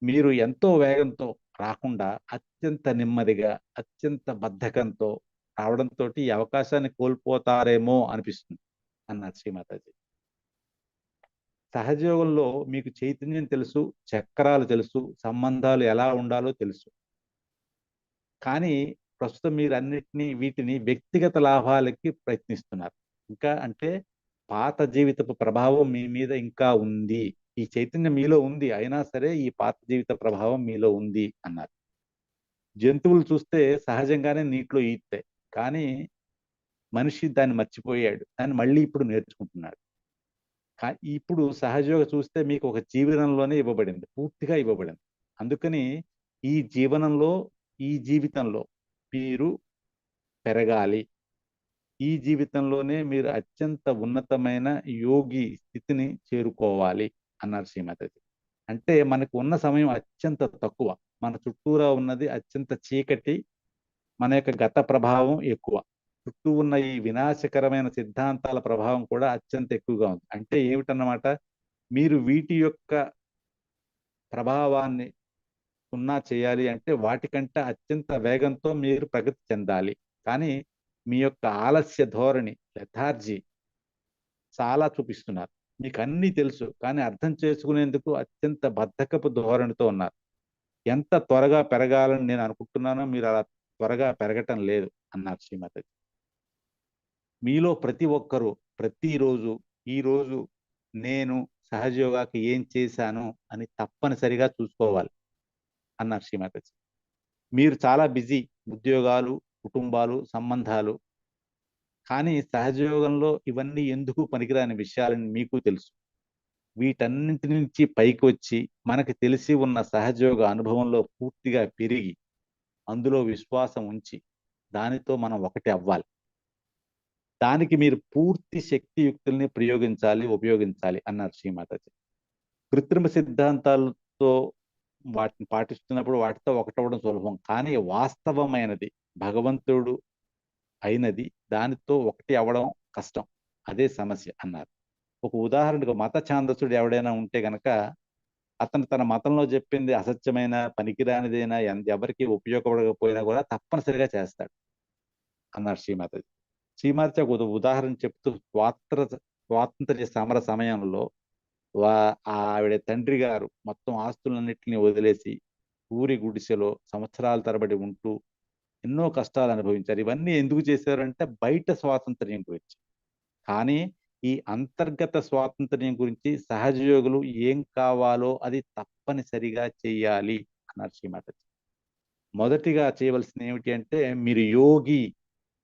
Speaker 2: మీరు ఎంతో వేగంతో రాకుండా అత్యంత నెమ్మదిగా, అత్యంత బద్ధకంతో రావడంతో ఈ అవకాశాన్ని కోల్పోతారేమో అనిపిస్తుంది అన్నారు శ్రీమాతాజీ. సహజయోగంలో మీకు చైతన్యం తెలుసు, చక్రాలు తెలుసు, సంబంధాలు ఎలా ఉండాలో తెలుసు. కానీ ప్రస్తుతం మీరు వీటిని వ్యక్తిగత లాభాలకి ప్రయత్నిస్తున్నారు. ఇంకా అంటే పాత జీవితపు ప్రభావం మీ మీద ఇంకా ఉంది, ఈ చైతన్యం మీలో ఉంది, అయినా సరే ఈ పాత జీవిత ప్రభావం మీలో ఉంది అన్నారు. జంతువులు చూస్తే సహజంగానే నీటిలో ఈతాయి, కానీ మనిషి దాన్ని మర్చిపోయాడు, దాన్ని మళ్ళీ ఇప్పుడు నేర్చుకుంటున్నాడు. ఇప్పుడు సహజయోగ చూస్తే మీకు ఒక జీవనంలోనే ఇవ్వబడింది, పూర్తిగా ఇవ్వబడింది. అందుకని ఈ జీవనంలో, ఈ జీవితంలో మీరు పెరగాలి, ఈ జీవితంలోనే మీరు అత్యంత ఉన్నతమైన యోగి స్థితిని చేరుకోవాలి అన్నారు శ్రీమతి. అంటే మనకు ఉన్న సమయం అత్యంత తక్కువ. మన చుట్టూరా ఉన్నది అత్యంత చీకటి, మన యొక్క గత ప్రభావం ఎక్కువ. చుట్టూ ఉన్న ఈ వినాశకరమైన సిద్ధాంతాల ప్రభావం కూడా అత్యంత ఎక్కువగా ఉంది. అంటే ఏమిటన్నమాట, మీరు వీటి యొక్క ప్రభావాన్ని సున్నా చేయాలి అంటే వాటికంటే అత్యంత వేగంతో మీరు ప్రగతి చెందాలి. కానీ మీ యొక్క ఆలస్య ధోరణి, లెథార్జీ చాలా చూపిస్తున్నారు. మీకు అన్నీ తెలుసు కానీ అర్థం చేసుకునేందుకు అత్యంత బద్ధకపు ధోరణితో ఉన్నారు. ఎంత త్వరగా పెరగాలని నేను అనుకుంటున్నానో మీరు అలా త్వరగా పెరగటం లేదు అన్నారు శ్రీమతి. మీలో ప్రతి ఒక్కరూ ప్రతిరోజు ఈరోజు నేను సహజయోగాకి ఏం చేశాను అని తప్పనిసరిగా చూసుకోవాలి అన్నారు శ్రీమతి. మీరు చాలా బిజీ, ఉద్యోగాలు, కుటుంబాలు, సంబంధాలు. కానీ సహజయోగంలో ఇవన్నీ ఎందుకు పనికిరాని విషయాలని మీకు తెలుసు. వీటన్నింటి నుంచి పైకి వచ్చి మనకి తెలిసి ఉన్న సహజయోగ అనుభవంలో పూర్తిగా పెరిగి అందులో విశ్వాసం ఉంచి దానితో మనం ఒకటి అవ్వాలి. దానికి మీరు పూర్తి శక్తియుక్తుల్ని ఉపయోగించాలి అన్నారు శ్రీమాతాజీ. కృత్రిమ సిద్ధాంతాలతో వాటిని పాటిస్తున్నప్పుడు వాటితో ఒకటవడం సులభం, కానీ వాస్తవమైనది భగవంతుడు అయినది దానితో ఒకటి అవ్వడం కష్టం. అదే సమస్య అన్నారు. ఒక ఉదాహరణకు మత ఛాందసుడు ఎవడైనా ఉంటే గనక అతను తన మతంలో చెప్పింది అసత్యమైన, పనికిరానిదైనా, ఎవరికి ఉపయోగపడకపోయినా కూడా తప్పనిసరిగా చేస్తాడు అన్నారు శ్రీమాతాజీ. శ్రీమాతాజీ ఒక ఉదాహరణ చెప్తూ స్వాతంత్ర్య సమర సమయంలో ఆవిడ తండ్రి గారు మొత్తం ఆస్తులన్నింటినీ వదిలేసి ఊరి గుడిసెలో సంవత్సరాల తరబడి ఉంటూ ఎన్నో కష్టాలు అనుభవించారు. ఇవన్నీ ఎందుకు చేశారంటే బయట స్వాతంత్ర్యం గురించి. కానీ ఈ అంతర్గత స్వాతంత్ర్యం గురించి సహజయోగులు ఏం కావాలో అది తప్పనిసరిగా చెయ్యాలి అన్నారు శ్రీమాతాజీ. మొదటిగా చేయవలసింది ఏమిటి అంటే మీరు యోగి,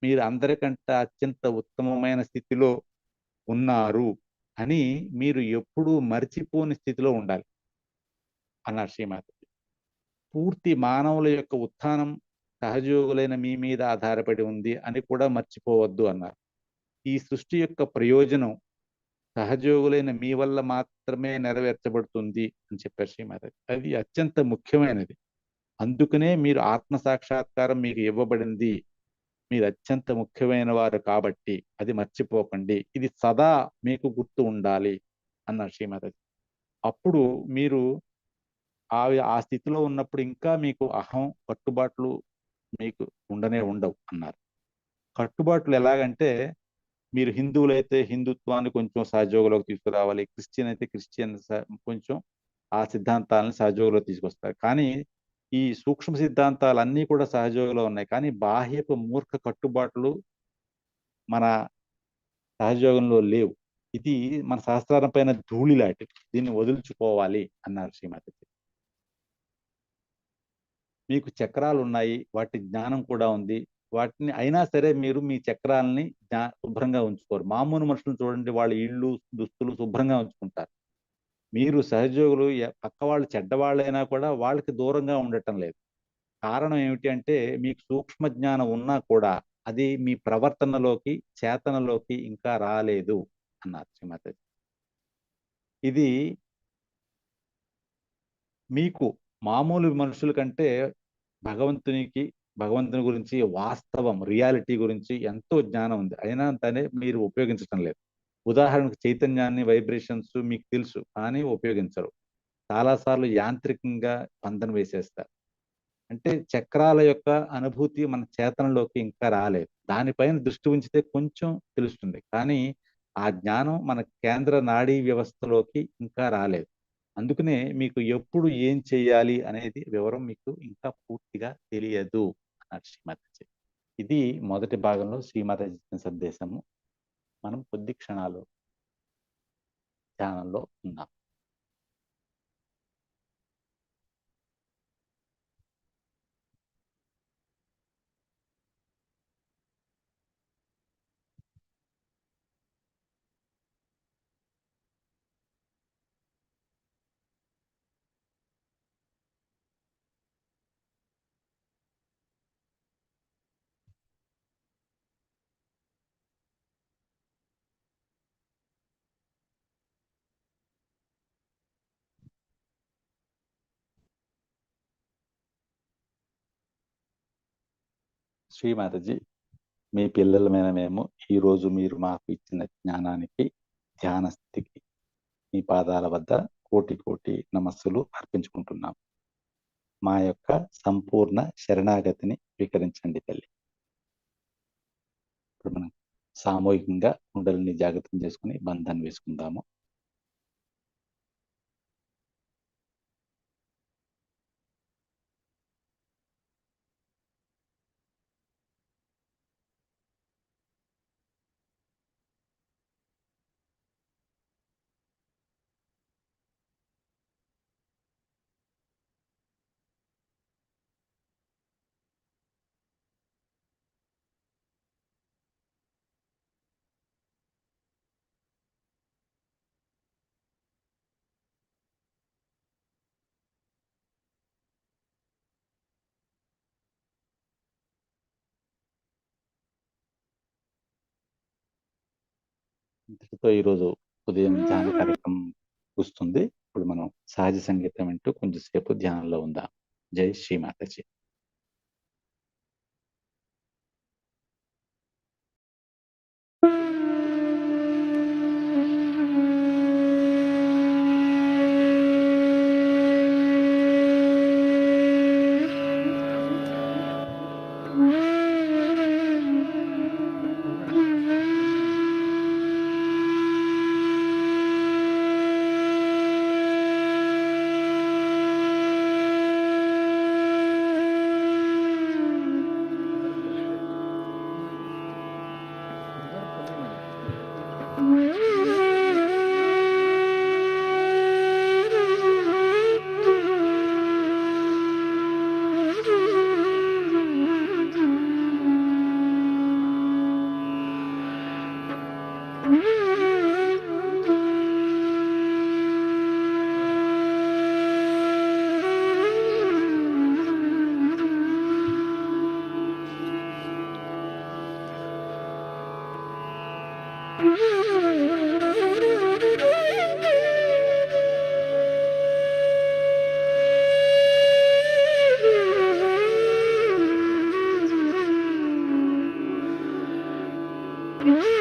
Speaker 2: మీరు అందరికంటే అత్యంత ఉత్తమమైన స్థితిలో ఉన్నారు అని మీరు ఎప్పుడూ మర్చిపోని స్థితిలో ఉండాలి అన్నారు శ్రీమాతాజీ. పూర్తి మానవుల యొక్క ఉత్థానం సహజయోగులైన మీ మీద ఆధారపడి ఉంది అని కూడా మర్చిపోవద్దు అన్నారు. ఈ సృష్టి యొక్క ప్రయోజనం సహజయోగులైన మీ వల్ల మాత్రమే నెరవేర్చబడుతుంది అని చెప్పారు శ్రీమాతాజీ. అది అత్యంత ముఖ్యమైనది. అందుకనే మీరు ఆత్మ సాక్షాత్కారం మీకు ఇవ్వబడింది. మీరు అత్యంత ముఖ్యమైన వారు కాబట్టి అది మర్చిపోకండి. ఇది సదా మీకు గుర్తు ఉండాలి అన్నారు శ్రీమాతాజీ. అప్పుడు మీరు ఆ స్థితిలో ఉన్నప్పుడు ఇంకా మీకు అహం, కట్టుబాట్లు మీకు ఉండవు అన్నారు. కట్టుబాట్లు ఎలాగంటే మీరు హిందువులైతే హిందుత్వాన్ని కొంచెం సహజయోగంలోకి తీసుకురావాలి, క్రిస్టియన్ అయితే క్రిస్టియన్ కొంచెం ఆ ససిద్ధాంతాలను సహజయోగంలో తీసుకొస్తారు. కానీ ఈ సూక్ష్మ సిద్ధాంతాలన్నీ కూడా సహజయోగంలో ఉన్నాయి. కానీ బాహ్యపు మూర్ఖ కట్టుబాట్లు మన సహజయోగంలో లేవు. ఇది మన సహస్రారం పైన ధూళి లాంటిది, దీన్ని వదులుచుకోవాలి అన్నారు శ్రీమతి. మీకు చక్రాలు ఉన్నాయి, వాటి జ్ఞానం కూడా ఉంది. వాటిని అయినా సరే మీరు మీ చక్రాలని శుభ్రంగా ఉంచుకోరు. మామూలు మనుషులు చూడండి, వాళ్ళ ఇళ్ళు, దుస్తులు శుభ్రంగా ఉంచుకుంటారు. మీరు సహజయోగులు పక్క వాళ్ళు చెడ్డవాళ్ళైనా కూడా వాళ్ళకి దూరంగా ఉండటం లేదు. కారణం ఏమిటి అంటే మీకు సూక్ష్మ జ్ఞానం ఉన్నా కూడా అది మీ ప్రవర్తనలోకి, చేతనలోకి ఇంకా రాలేదు అన్నారు శ్రీమతి. ఇది మీకు మామూలు మనుషుల కంటే భగవంతుని గురించి వాస్తవం, రియాలిటీ గురించి ఎంతో జ్ఞానం ఉంది. అయినా తనే మీరు ఉపయోగించటం లేదు. ఉదాహరణకు చైతన్యాన్ని, వైబ్రేషన్స్ మీకు తెలుసు కానీ ఉపయోగించరు. చాలాసార్లు యాంత్రికంగా స్పందన వేసేస్తారు. అంటే చక్రాల యొక్క అనుభూతి మన చేతనలోకి ఇంకా రాలేదు. దానిపైన దృష్టి ఉంచితే కొంచెం తెలుస్తుంది. కానీ ఆ జ్ఞానం మన కేంద్ర నాడీ వ్యవస్థలోకి ఇంకా రాలేదు. అందుకనే మీకు ఎప్పుడు ఏం చేయాలి అనేది వివరం మీకు ఇంకా పూర్తిగా తెలియదు అన్నారు శ్రీమాతాజీ. ఇది మొదటి భాగంలో శ్రీమాతాజీ ఇచ్చిన సందేశము. మనం కొద్ది క్షణాలు ధ్యానంలో ఉన్నాం. శ్రీమాతజీ, మీ పిల్లలమైన మేము ఈరోజు మీరు మాకు ఇచ్చిన జ్ఞానానికి, ధ్యాన స్థితికి మీ పాదాల వద్ద కోటి కోటి నమస్సులు అర్పించుకుంటున్నాం. మా యొక్క సంపూర్ణ శరణాగతిని స్వీకరించండి తల్లి. ఇప్పుడు మనం సామూహికంగా కుండలిని జాగ్రత్తం చేసుకుని బంధాన్ని వేసుకుందాము. ఇంతటితో ఈరోజు ఉదయం ధ్యాన కార్యక్రమం వస్తుంది. ఇప్పుడు మనం సహజ సంగీతం వింటూ కొంచెంసేపు ధ్యానంలో ఉందాం. జై శ్రీమాతజీ.
Speaker 4: Mm-hmm.